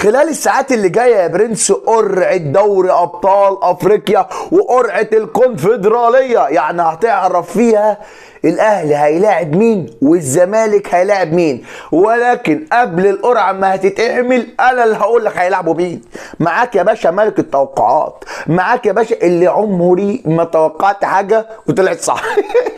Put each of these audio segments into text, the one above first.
خلال الساعات اللي جايه يا برنس قرعه دوري ابطال افريقيا وقرعه الكونفدراليه، يعني هتعرف فيها الاهلي هيلاعب مين والزمالك هيلاعب مين. ولكن قبل القرعه ما هتتعمل انا اللي هقول لك هيلعبوا مين. معاك يا باشا ملك التوقعات، معاك يا باشا اللي عمري ما توقعت حاجه وطلعت صح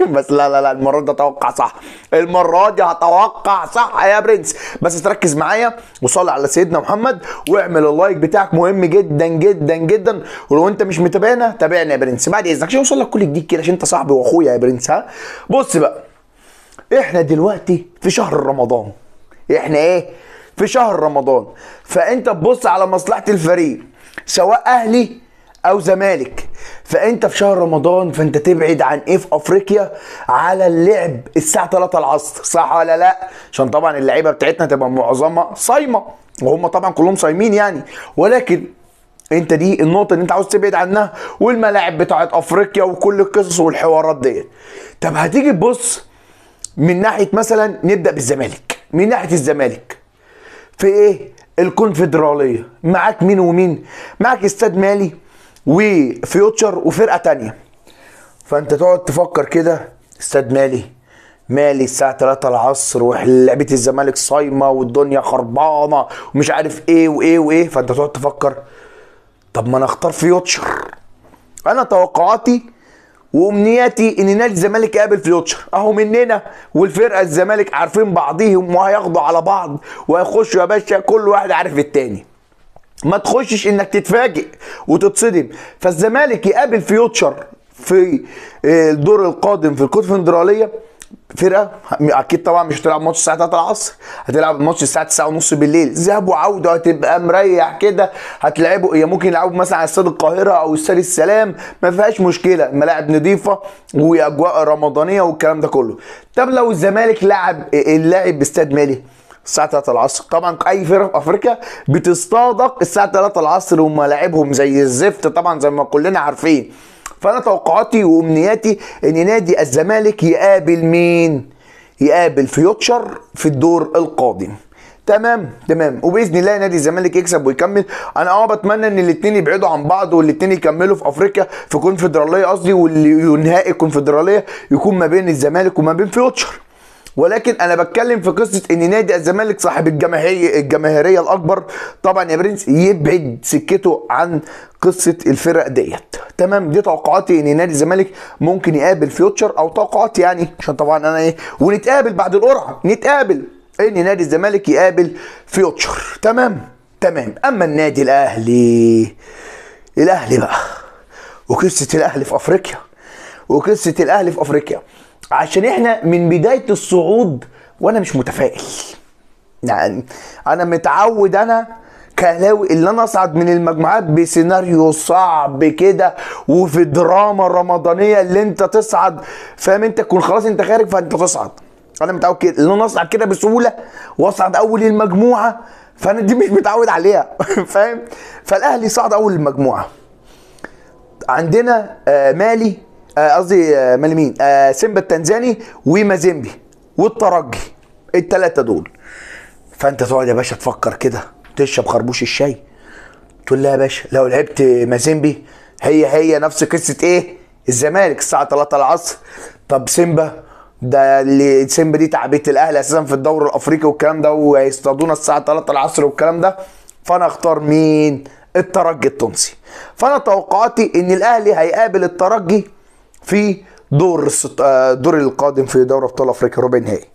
بس لا المره دي اتوقع صح، المره دي هتوقع صح يا برنس. بس تركز معايا وصلي على سيدنا محمد واعمل اللايك بتاعك، مهم جدا جدا جدا. ولو انت مش متابعنا تابعنا يا برنس بعد اذنك عشان يوصل لك كل جديد كده، عشان انت صاحبي واخويا يا برنس. ها بص بقى، احنا دلوقتي في شهر رمضان، احنا ايه في شهر رمضان، فانت تبص على مصلحة الفريق سواء اهلي او زمالك. فانت في شهر رمضان فانت تبعد عن ايه في افريقيا على اللعب الساعة 3 العصر، صح ولا لا؟ عشان طبعا اللعيبة بتاعتنا تبقى معظمها صايمة، وهم طبعا كلهم صايمين يعني، ولكن انت دي النقطة اللي انت عاوز تبعد عنها، والملاعب بتاعت افريقيا وكل القصص والحوارات ديت. طب هتيجي تبص من ناحيه مثلا، نبدا بالزمالك. من ناحيه الزمالك في ايه الكونفدراليه، معاك مين ومين؟ معاك استاد مالي وفيوتشر وفرقه تانية. فانت تقعد تفكر كده، استاد مالي الساعه 3 العصر ولعبه الزمالك صايمه والدنيا خربانه ومش عارف ايه وايه وايه. فانت تقعد تفكر طب ما انا اختار فيوتشر. انا توقعاتي وامنياتي ان نادي الزمالك يقابل فيوتشر، اهو مننا والفرقه الزمالك عارفين بعضيهم وهياخدوا على بعض وهيخشوا يا باشا كل واحد عارف التاني. ما تخشش انك تتفاجئ وتتصدم. فالزمالك يقابل فيوتشر في الدور القادم في الكونفدراليه، فرقه اكيد طبعا مش هتلعب ماتش الساعه 3 العصر، هتلعب ماتش الساعه 9:30 بالليل، ذهاب وعوده، هتبقى مريح كده. هتلعبوا هي ممكن يلعبوا مثلا على استاد القاهره او استاد السلام، ما فيهاش مشكله، الملاعب نظيفه واجواء رمضانيه والكلام ده كله. طب لو الزمالك لعب اللاعب باستاد مالي الساعه 3 العصر، طبعا اي فرقه في افريقيا بتستضاف الساعه 3 العصر وملاعبهم زي الزفت طبعا زي ما كلنا عارفين. فانا توقعاتي وامنياتي ان نادي الزمالك يقابل مين؟ يقابل فيوتشر في الدور القادم. تمام وباذن الله نادي الزمالك يكسب ويكمل. انا بتمنى ان الاثنين يبعدوا عن بعض والاثنين يكملوا في افريقيا في كونفدراليه قصدي، والنهائي الكونفدراليه يكون ما بين الزمالك وما بين فيوتشر. ولكن انا بتكلم في قصه ان نادي الزمالك صاحب الجماهيريه الاكبر طبعا يا برنس يبعد سكته عن قصه الفرق ديت. تمام، دي توقعاتي ان نادي الزمالك ممكن يقابل فيوتشر، او توقعاتي يعني عشان طبعا انا ايه، ونتقابل بعد القرعه نتقابل ان نادي الزمالك يقابل فيوتشر. تمام. اما النادي الاهلي بقى وقصه الاهلي في افريقيا عشان احنا من بداية الصعود وانا مش متفائل. يعني انا متعود انا كهلاوي اللي انا اصعد من المجموعات بسيناريو صعب كده وفي دراما رمضانية اللي انت تصعد، فاهم؟ انت تكون خلاص انت خارج فانت تصعد. انا متعود كده اللي انا اصعد كده بسهولة واصعد اول المجموعة، فانا دي مش متعود عليها فاهم؟ فالاهلي صعد اول المجموعة. عندنا مالي قصدي مالي مين؟ سيمبا التنزاني ومازيمبي والترجي، الثلاثه دول. فانت تقعد يا باشا تفكر كده، تشرب خربوش الشاي، تقول لها يا باشا لو لعبت مازيمبي هي نفس قصه ايه الزمالك الساعه 3 العصر. طب سيمبا ده اللي سيمبا دي تعبيه الاهلي اساسا في الدوري الافريقي والكلام ده، وهيصطادونا الساعه 3 العصر والكلام ده. فانا اختار مين؟ الترجي التونسي. فانا توقعاتي ان الاهلي هيقابل الترجي في دور القادم في دوري ابطال افريقيا ربع نهائي.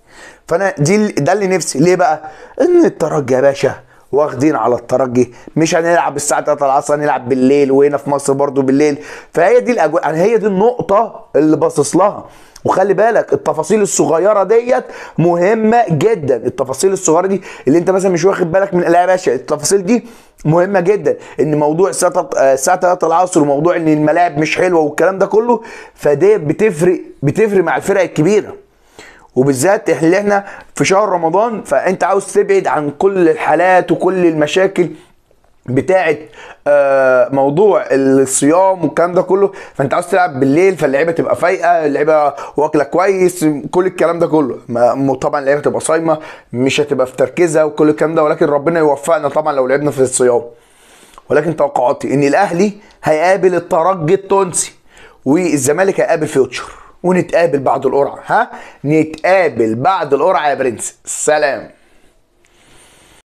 فانا ده اللي نفسي ليه بقى؟ ان الترجي يا باشا واخدين على الترجي، مش هنلعب الساعه 3 العصر، هنلعب بالليل، وهنا في مصر برضو بالليل. فهي دي الاجواء، يعني هي دي النقطه اللي باصص لها. وخلي بالك التفاصيل الصغيره ديت مهمه جدا، التفاصيل الصغيره دي اللي انت مثلا مش واخد بالك من، لا يا باشا التفاصيل دي مهمه جدا. ان موضوع الساعه 3 العصر وموضوع ان الملاعب مش حلوه والكلام ده كله، فدي بتفرق مع الفرق الكبيره، وبالذات احنا في شهر رمضان. فانت عاوز تبعد عن كل الحالات وكل المشاكل بتاعه موضوع الصيام والكلام ده كله، فانت عاوز تلعب بالليل فاللعيبه تبقى فايقه، اللعيبه واكله كويس، كل الكلام ده كله. طبعا اللعيبه تبقى صايمه، مش هتبقى في تركيزها وكل الكلام ده، ولكن ربنا يوفقنا طبعا لو لعبنا في الصيام. ولكن توقعاتي ان الاهلي هيقابل الترجي التونسي، والزمالك هيقابل فيوتشر، ونتقابل بعد القرعه. نتقابل بعد القرعه يا برنس. سلام.